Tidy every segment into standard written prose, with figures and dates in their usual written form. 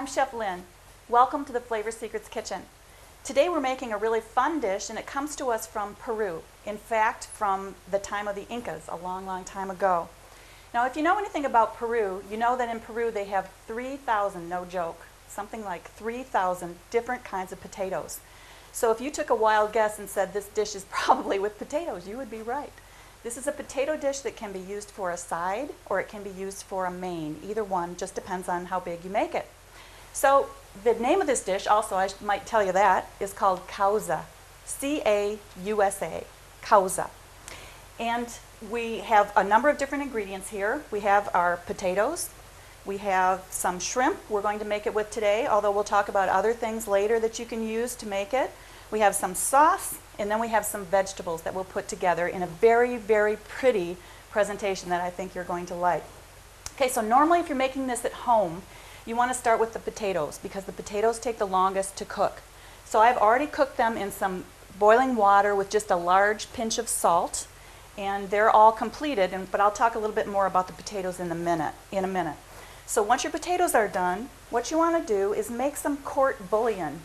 I'm Chef Lynn. Welcome to the Flavor Secrets Kitchen. Today we're making a really fun dish, and it comes to us from Peru. In fact, from the time of the Incas, a long, long time ago. Now, if you know anything about Peru, you know that in Peru they have 3,000, no joke, something like 3,000 different kinds of potatoes. So if you took a wild guess and said this dish is probably with potatoes, you would be right. This is a potato dish that can be used for a side or it can be used for a main. Either one, just depends on how big you make it. So the name of this dish, also I might tell you that, is called causa. C-A-U-S-A, causa. And we have a number of different ingredients here. We have our potatoes. We have some shrimp we're going to make it with today, although we'll talk about other things later that you can use to make it. We have some sauce, and then we have some vegetables that we'll put together in a very, very pretty presentation that I think you're going to like. Okay, so normally if you're making this at home, you want to start with the potatoes because the potatoes take the longest to cook. So I've already cooked them in some boiling water with just a large pinch of salt, and they're all completed, but I'll talk a little bit more about the potatoes in a minute. So once your potatoes are done, what you want to do is make some court bouillon.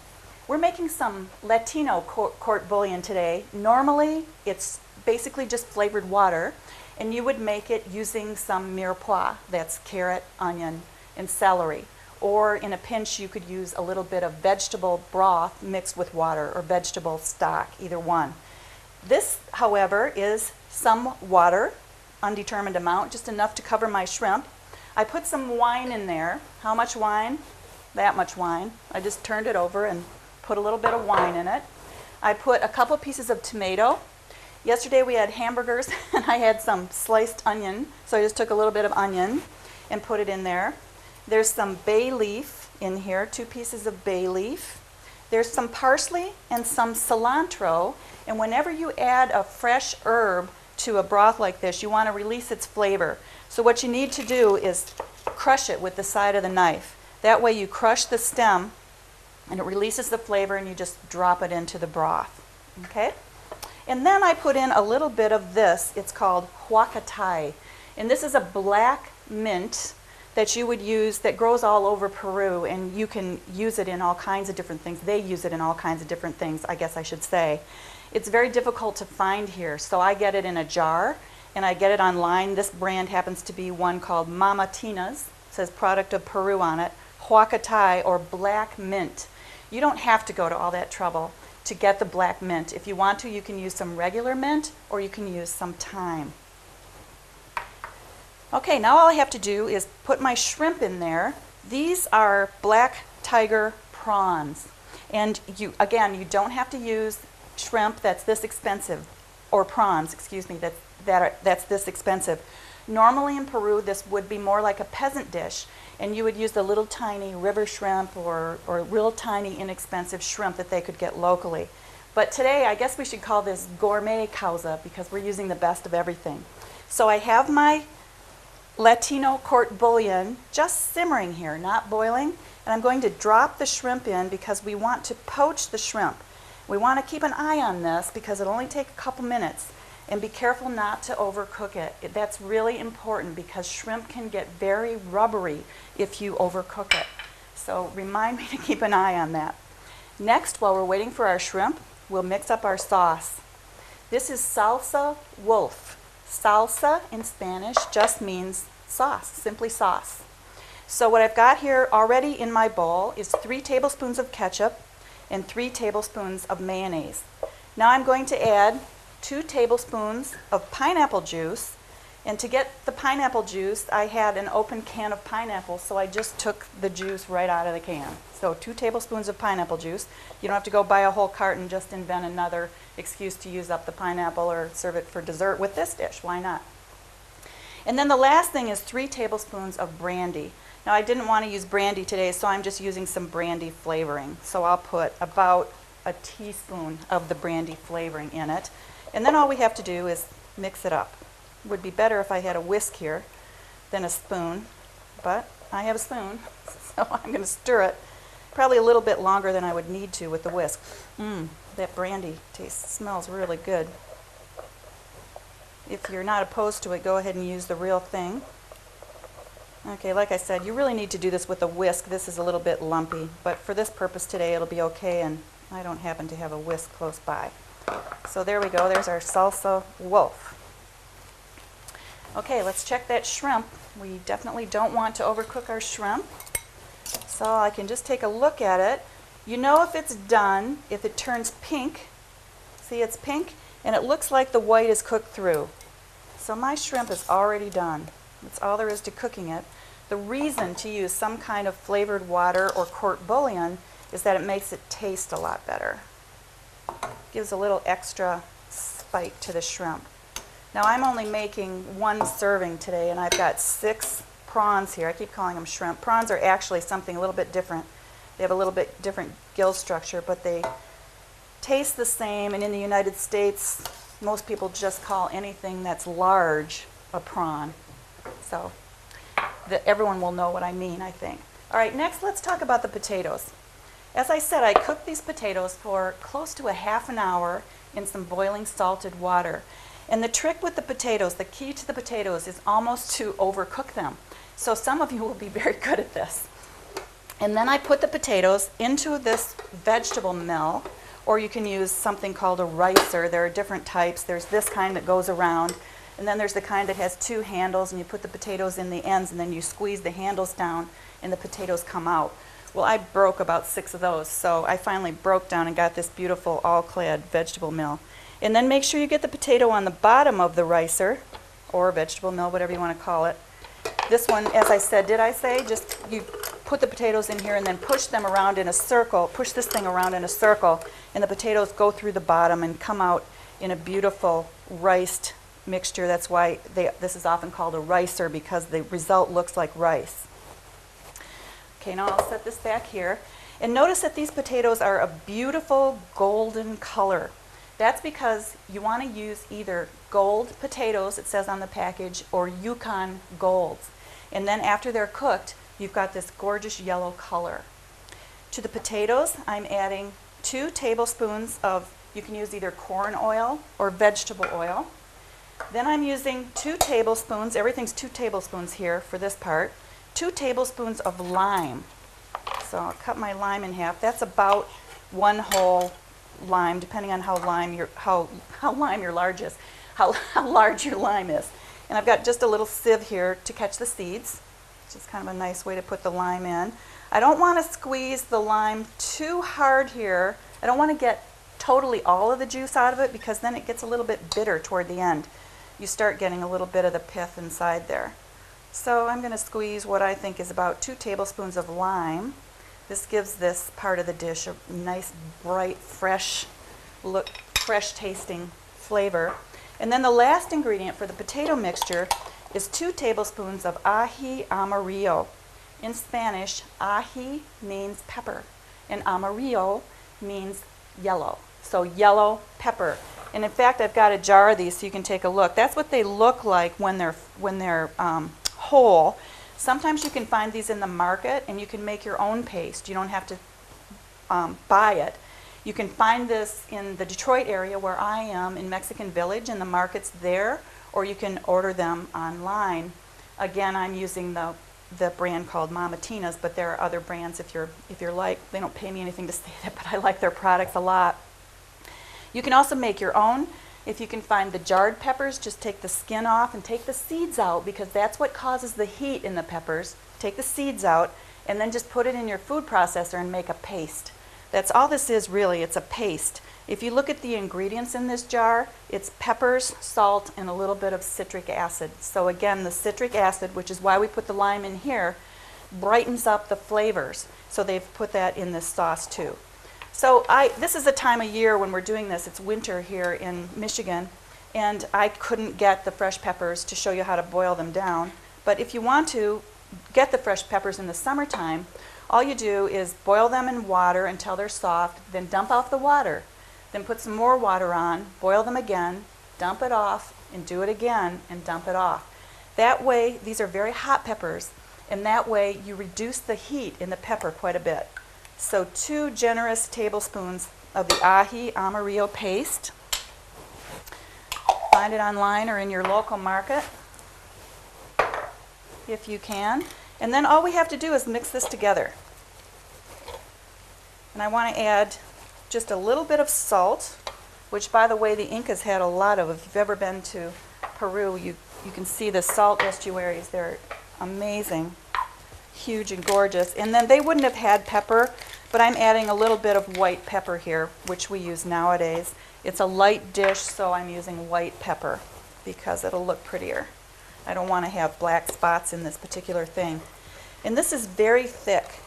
We're making some Latino court bouillon today. Normally, it's basically just flavored water, and you would make it using some mirepoix, that's carrot, onion, and celery. Or in a pinch, you could use a little bit of vegetable broth mixed with water or vegetable stock, either one. This, however, is some water, undetermined amount, just enough to cover my shrimp. I put some wine in there. How much wine? That much wine. I just turned it over and put a little bit of wine in it. I put a couple pieces of tomato. Yesterday we had hamburgers and I had some sliced onion, so I just took a little bit of onion and put it in there. There's some bay leaf in here, 2 pieces of bay leaf. There's some parsley and some cilantro, and whenever you add a fresh herb to a broth like this, you want to release its flavor. So what you need to do is crush it with the side of the knife. That way you crush the stem and it releases the flavor, and you just drop it into the broth. Okay? And then I put in a little bit of this. It's called huacatai. And this is a black mint that you would use that grows all over Peru, and you can use it in all kinds of different things. They use it in all kinds of different things, I guess I should say. It's very difficult to find here, so I get it in a jar, and I get it online. This brand happens to be one called Mama Tina's. It says product of Peru on it, huacatai, or black mint. You don't have to go to all that trouble to get the black mint. If you want to, you can use some regular mint, or you can use some thyme. Okay, now all I have to do is put my shrimp in there. These are black tiger prawns. And you don't have to use shrimp that's this expensive, or prawns, excuse me, that's this expensive. Normally in Peru, this would be more like a peasant dish, and you would use the little tiny river shrimp or real tiny inexpensive shrimp that they could get locally. But today, I guess we should call this Gourmet Causa because we're using the best of everything. So I have my Latino court bouillon just simmering here, not boiling, and I'm going to drop the shrimp in because we want to poach the shrimp. We want to keep an eye on this because it'll only take a couple minutes, and be careful not to overcook it. That's really important because shrimp can get very rubbery if you overcook it. So remind me to keep an eye on that. Next, while we're waiting for our shrimp, we'll mix up our sauce. This is salsa wolf. Salsa in Spanish just means sauce, simply sauce. So what I've got here already in my bowl is 3 tablespoons of ketchup and 3 tablespoons of mayonnaise. Now I'm going to add 2 tablespoons of pineapple juice, and to get the pineapple juice, I had an open can of pineapple, so I just took the juice right out of the can. So 2 tablespoons of pineapple juice. You don't have to go buy a whole carton and just invent another excuse to use up the pineapple or serve it for dessert with this dish. Why not? And then the last thing is 3 tablespoons of brandy. Now I didn't want to use brandy today, so I'm just using some brandy flavoring. So I'll put about a teaspoon of the brandy flavoring in it. And then all we have to do is mix it up. It would be better if I had a whisk here than a spoon, but I have a spoon, so I'm going to stir it probably a little bit longer than I would need to with the whisk. That brandy smells really good. If you're not opposed to it, go ahead and use the real thing. Okay, like I said, you really need to do this with a whisk. This is a little bit lumpy, but for this purpose today it'll be okay, and I don't happen to have a whisk close by. So there we go, there's our salsa wolf. Okay, let's check that shrimp. We definitely don't want to overcook our shrimp. So I can just take a look at it. You know if it's done, if it turns pink. See, it's pink, and it looks like the white is cooked through. So my shrimp is already done. That's all there is to cooking it. The reason to use some kind of flavored water or court bouillon is that it makes it taste a lot better. Gives a little extra spike to the shrimp. Now I'm only making one serving today, and I've got 6 prawns here. I keep calling them shrimp. Prawns are actually something a little bit different. They have a little bit different gill structure, but they taste the same, and in the United States most people just call anything that's large a prawn. So everyone will know what I mean, I think. All right, next let's talk about the potatoes. As I said, I cooked these potatoes for close to a half an hour in some boiling salted water. And the trick with the potatoes, the key to the potatoes, is almost to overcook them. So some of you will be very good at this. And then I put the potatoes into this vegetable mill, or you can use something called a ricer. There are different types. There's this kind that goes around, and then there's the kind that has 2 handles, and you put the potatoes in the ends, and then you squeeze the handles down, and the potatoes come out. Well, I broke about 6 of those, so I finally broke down and got this beautiful all-clad vegetable mill. And then make sure you get the potato on the bottom of the ricer, or vegetable mill, whatever you want to call it. This one, as I said, did I say, just you put the potatoes in here and then push them around in a circle, push this thing around in a circle, and the potatoes go through the bottom and come out in a beautiful riced mixture. That's why this is often called a ricer, because the result looks like rice. Okay, now I'll set this back here. And notice that these potatoes are a beautiful golden color. That's because you want to use either gold potatoes, it says on the package, or Yukon Golds. And then after they're cooked, you've got this gorgeous yellow color. To the potatoes, I'm adding 2 tablespoons of, you can use either corn oil or vegetable oil. Then I'm using 2 tablespoons, everything's 2 tablespoons here for this part, 2 tablespoons of lime. So I'll cut my lime in half. That's about 1 whole lime, depending on how large your lime is. And I've got just a little sieve here to catch the seeds, which is kind of a nice way to put the lime in. I don't want to squeeze the lime too hard here. I don't want to get totally all of the juice out of it, because then it gets a little bit bitter toward the end. You start getting a little bit of the pith inside there. So I'm going to squeeze what I think is about 2 tablespoons of lime. This gives this part of the dish a nice, bright, fresh tasting flavor. And then the last ingredient for the potato mixture is 2 tablespoons of ají amarillo. In Spanish, ají means pepper, and amarillo means yellow. So yellow pepper. And in fact, I've got a jar of these so you can take a look. That's what they look like when they're whole. Sometimes you can find these in the market, and you can make your own paste. You don't have to buy it. You can find this in the Detroit area where I am, in Mexican Village, in the markets there, or you can order them online. Again, I'm using the brand called Mama Tina's, but there are other brands if you're like. They don't pay me anything to say that, but I like their products a lot. You can also make your own. If you can find the jarred peppers, just take the skin off and take the seeds out, because that's what causes the heat in the peppers. Take the seeds out and then just put it in your food processor and make a paste. That's all this is really, it's a paste. If you look at the ingredients in this jar, it's peppers, salt, and a little bit of citric acid. So again, the citric acid, which is why we put the lime in here, brightens up the flavors. So they've put that in this sauce too. So this is the time of year when we're doing this. It's winter here in Michigan, and I couldn't get the fresh peppers to show you how to boil them down. But if you want to get the fresh peppers in the summertime, all you do is boil them in water until they're soft, then dump off the water. Then put some more water on, boil them again, dump it off, and do it again, and dump it off. That way, these are very hot peppers, and that way you reduce the heat in the pepper quite a bit. So 2 generous tablespoons of the ají amarillo paste. Find it online or in your local market. if you can. And then all we have to do is mix this together. And I want to add just a little bit of salt, which, by the way, the Incas had a lot of. If you've ever been to Peru, you can see the salt estuaries. They're amazing, huge and gorgeous. And then they wouldn't have had pepper, but I'm adding a little bit of white pepper here, which we use nowadays. It's a light dish, so I'm using white pepper because it'll look prettier. I don't want to have black spots in this particular thing. And this is very thick.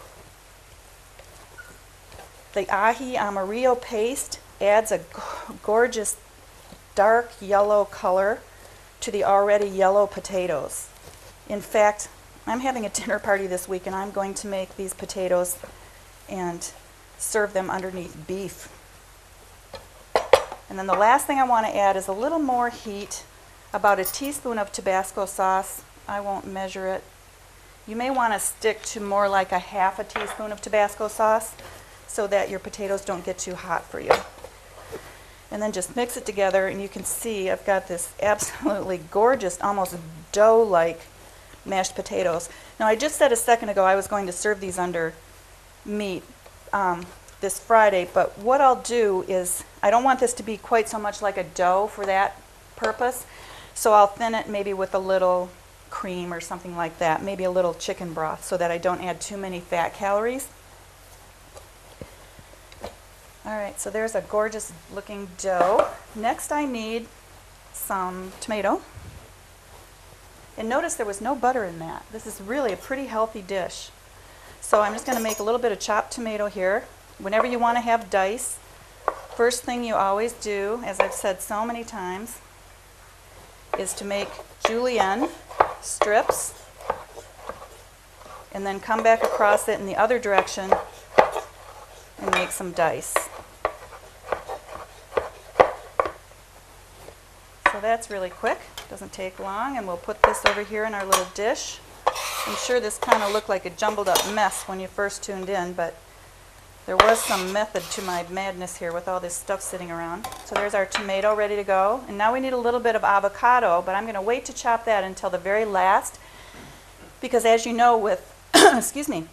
The ají amarillo paste adds a gorgeous dark yellow color to the already yellow potatoes. In fact, I'm having a dinner party this week and I'm going to make these potatoes and serve them underneath beef. And then the last thing I want to add is a little more heat, about a teaspoon of Tabasco sauce. I won't measure it. You may want to stick to more like a half a teaspoon of Tabasco sauce so that your potatoes don't get too hot for you. And then just mix it together, and you can see I've got this absolutely gorgeous, almost dough-like mashed potatoes. Now, I just said a second ago I was going to serve these under meat this Friday, but what I'll do is, I don't want this to be quite so much like a dough for that purpose, so I'll thin it maybe with a little cream or something like that, maybe a little chicken broth, so that I don't add too many fat calories. Alright, so there's a gorgeous looking dough. Next I need some tomato. And notice there was no butter in that. This is really a pretty healthy dish. So I'm just going to make a little bit of chopped tomato here. Whenever you want to have dice, first thing you always do, as I've said so many times, is to make julienne strips and then come back across it in the other direction and make some dice. So that's really quick, doesn't take long, and we'll put this over here in our little dish. I'm sure this kind of looked like a jumbled up mess when you first tuned in, but there was some method to my madness here with all this stuff sitting around. So there's our tomato ready to go, and now we need a little bit of avocado, but I'm going to wait to chop that until the very last, because as you know with excuse me,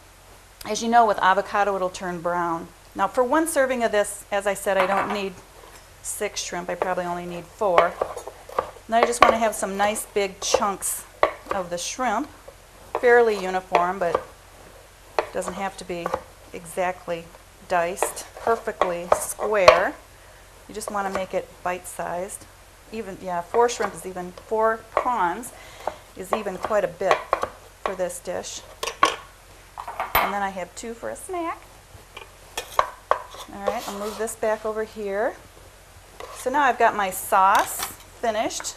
as you know with avocado it'll turn brown. Now for one serving of this, as I said, I don't need 6 shrimp, I probably only need 4. Now I just want to have some nice big chunks of the shrimp, fairly uniform, but it doesn't have to be exactly diced, perfectly square. You just want to make it bite-sized. Even, yeah, 4 shrimp is even, 4 prawns is even quite a bit for this dish. And then I have 2 for a snack. All right, I'll move this back over here. So now I've got my sauce finished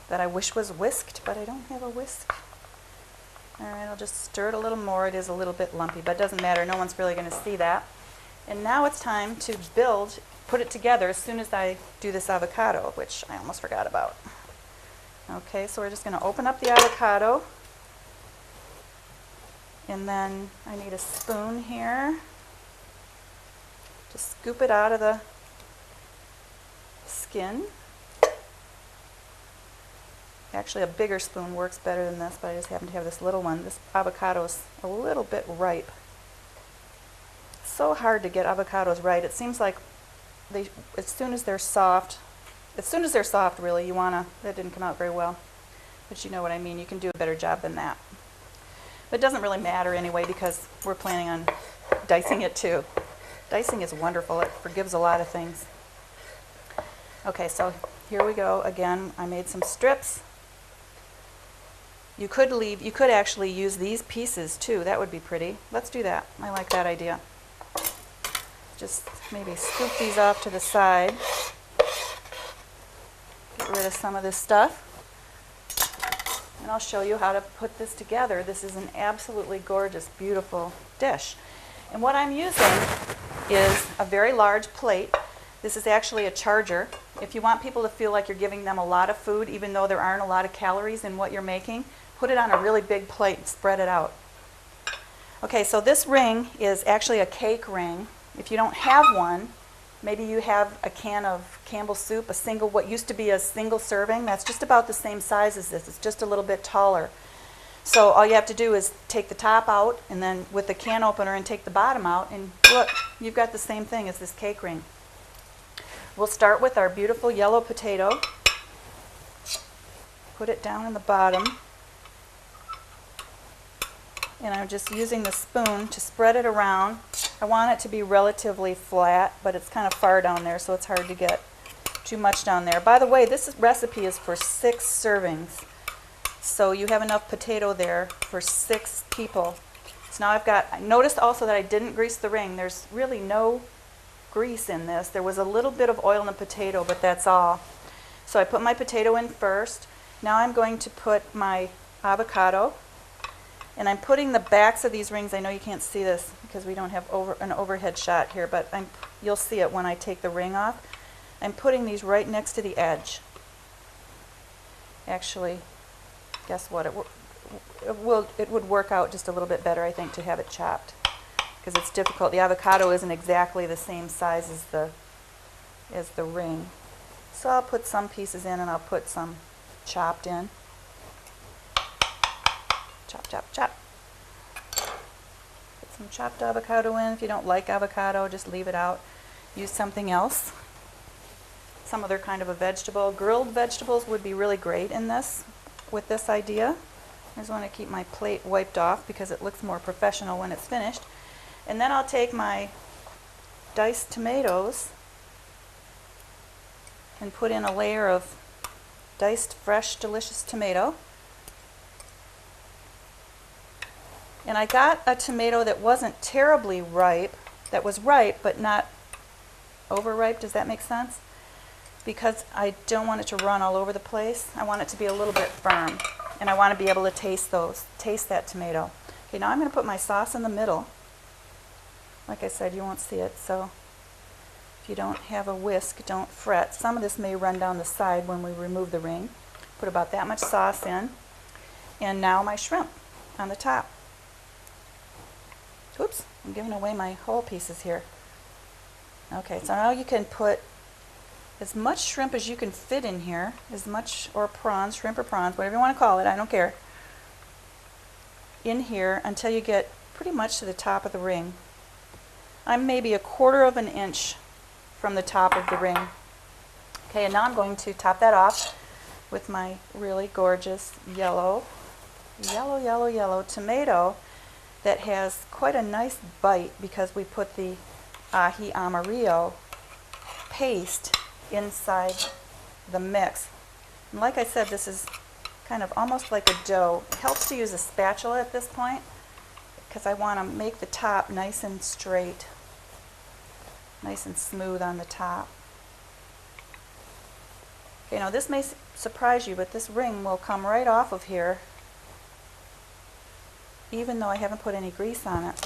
that I wish was whisked, but I don't have a whisk. All right, I'll just stir it a little more. It is a little bit lumpy, but it doesn't matter. No one's really going to see that. And now it's time to put it together as soon as I do this avocado, which I almost forgot about. Okay, so we're just going to open up the avocado. And then I need a spoon here to scoop it out of the skin. Actually, a bigger spoon works better than this, but I just happen to have this little one. This avocado is a little bit ripe. It's so hard to get avocados right. It seems like as soon as they're soft, really, you want to, that didn't come out very well, but you know what I mean. You can do a better job than that. But it doesn't really matter anyway because we're planning on dicing it too. Dicing is wonderful. It forgives a lot of things. Okay, so here we go. Again, I made some strips. You could actually use these pieces too. That would be pretty. Let's do that. I like that idea. Just maybe scoop these off to the side. Get rid of some of this stuff. And I'll show you how to put this together. This is an absolutely gorgeous, beautiful dish. And what I'm using is a very large plate. This is actually a charger. If you want people to feel like you're giving them a lot of food, even though there aren't a lot of calories in what you're making, put it on a really big plate and spread it out. Okay, so this ring is actually a cake ring. If you don't have one, maybe you have a can of Campbell's soup, what used to be a single serving. That's just about the same size as this. It's just a little bit taller. So all you have to do is take the top out and then with the can opener and take the bottom out, and look, you've got the same thing as this cake ring. We'll start with our beautiful yellow potato. Put it down in the bottom. And I'm just using the spoon to spread it around. I want it to be relatively flat, but it's kind of far down there, so it's hard to get too much down there. By the way, this recipe is for 6 servings. So you have enough potato there for 6 people. So now I noticed also that I didn't grease the ring. There's really no grease in this. There was a little bit of oil in the potato, but that's all. So I put my potato in first. Now I'm going to put my avocado. And I'm putting the backs of these rings, I know you can't see this because we don't have an overhead shot here, but you'll see it when I take the ring off. I'm putting these right next to the edge. Actually, guess what? It would work out just a little bit better, I think, to have it chopped because it's difficult. The avocado isn't exactly the same size as the ring. So I'll put some pieces in and I'll put some chopped in. Chop, chop, chop. Put some chopped avocado in. If you don't like avocado, just leave it out. Use something else. Some other kind of a vegetable. Grilled vegetables would be really great in this, with this idea. I just want to keep my plate wiped off because it looks more professional when it's finished. And then I'll take my diced tomatoes and put in a layer of diced, fresh, delicious tomato. And I got a tomato that wasn't terribly ripe, that was ripe but not overripe. Does that make sense? Because I don't want it to run all over the place. I want it to be a little bit firm. And I want to be able to taste that tomato. Okay, now I'm going to put my sauce in the middle. Like I said, you won't see it, so if you don't have a whisk, don't fret. Some of this may run down the side when we remove the ring. Put about that much sauce in. And now my shrimp on the top. Oops, I'm giving away my whole pieces here. Okay, so now you can put as much shrimp as you can fit in here, or prawns, shrimp or prawns, whatever you want to call it, I don't care, in here until you get pretty much to the top of the ring. I'm maybe 1/4 of an inch from the top of the ring. Okay, and now I'm going to top that off with my really gorgeous yellow tomato that has quite a nice bite because we put the ají amarillo paste inside the mix. And like I said, this is kind of almost like a dough. It helps to use a spatula at this point because I want to make the top nice and straight, nice and smooth on the top. Okay, now this may surprise you, but this ring will come right off of here even though I haven't put any grease on it.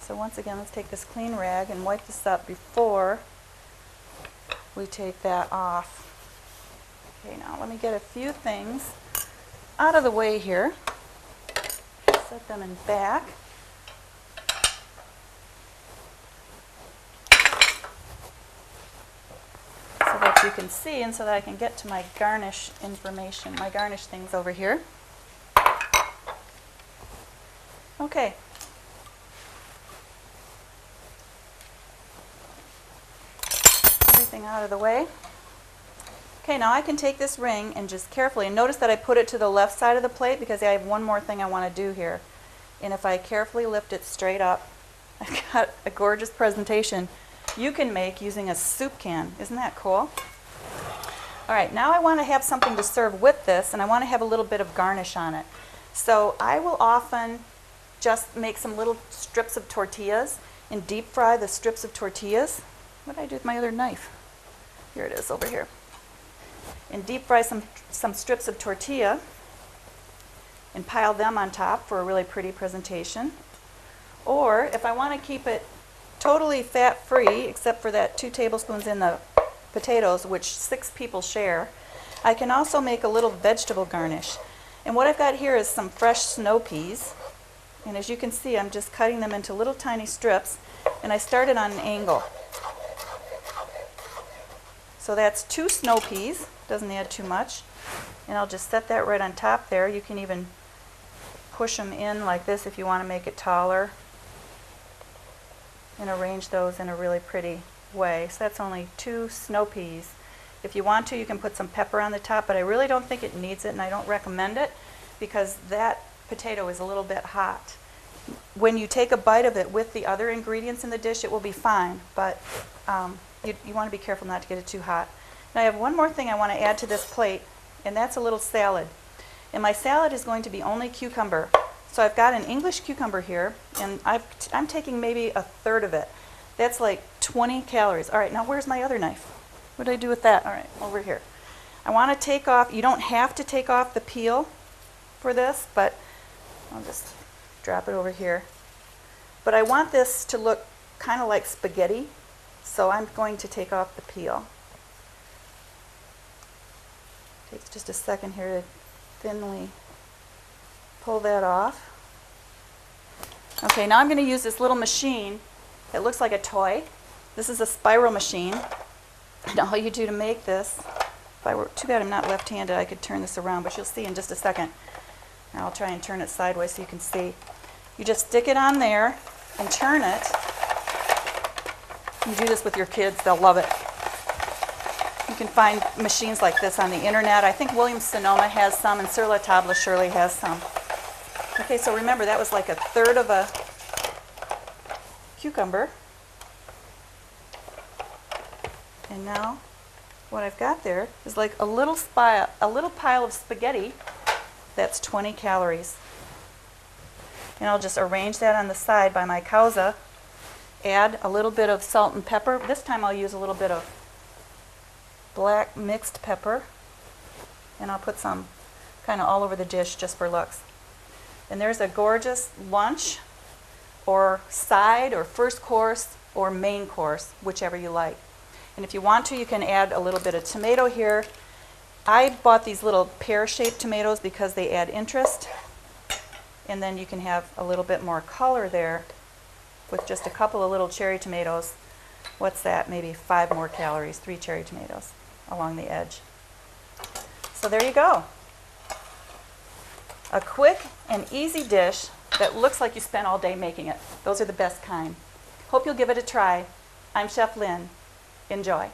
So once again, let's take this clean rag and wipe this up before we take that off. Okay, now let me get a few things out of the way here. Set them in back. So that you can see and so that I can get to my garnish information, my garnish things over here. Okay. Everything out of the way. Okay, now I can take this ring and just carefully, and notice that I put it to the left side of the plate because I have one more thing I want to do here. And if I carefully lift it straight up, I've got a gorgeous presentation you can make using a soup can. Isn't that cool? All right, now I want to have something to serve with this, and I want to have a little bit of garnish on it. So I will often just make some little strips of tortillas and deep fry the strips of tortillas. What did I do with my other knife? Here it is over here. And deep fry some strips of tortilla and pile them on top for a really pretty presentation. Or if I want to keep it totally fat-free, except for that 2 tablespoons in the potatoes, which 6 people share, I can also make a little vegetable garnish. And what I've got here is some fresh snow peas. And as you can see, I'm just cutting them into little tiny strips, and I started on an angle. So that's 2 snow peas, doesn't add too much. And I'll just set that right on top there. You can even push them in like this if you want to make it taller, and arrange those in a really pretty way. So that's only 2 snow peas. If you want to, you can put some pepper on the top, but I really don't think it needs it, and I don't recommend it because that potato is a little bit hot. When you take a bite of it with the other ingredients in the dish, it will be fine, but you want to be careful not to get it too hot. Now I have one more thing I want to add to this plate, and that's a little salad. And my salad is going to be only cucumber. So I've got an English cucumber here, and I'm taking maybe a third of it. That's like 20 calories. All right, now where's my other knife? What did I do with that? All right, over here. I want to take off, you don't have to take off the peel for this, but I'll just drop it over here. But I want this to look kind of like spaghetti, so I'm going to take off the peel. Takes just a second here to thinly pull that off. Okay, now I'm going to use this little machine that looks like a toy. This is a spiral machine. And all you do to make this, too bad I'm not left-handed, I could turn this around, but you'll see in just a second. And I'll try and turn it sideways so you can see. You just stick it on there and turn it. You do this with your kids, they'll love it. You can find machines like this on the internet. I think Williams-Sonoma has some, and Sur La Table surely has some. Okay, so remember that was like a third of a cucumber. And now what I've got there is like a little pile of spaghetti that's 20 calories. And I'll just arrange that on the side by my causa. Add a little bit of salt and pepper. This time I'll use a little bit of black mixed pepper. And I'll put some kind of all over the dish just for looks. And there's a gorgeous lunch or side or first course or main course, whichever you like. And if you want to, you can add a little bit of tomato here. I bought these little pear-shaped tomatoes because they add interest. And then you can have a little bit more color there with just a couple of little cherry tomatoes. What's that? Maybe 5 more calories, 3 cherry tomatoes along the edge. So there you go. A quick and easy dish that looks like you spent all day making it. Those are the best kind. Hope you'll give it a try. I'm Chef Lynn. Enjoy.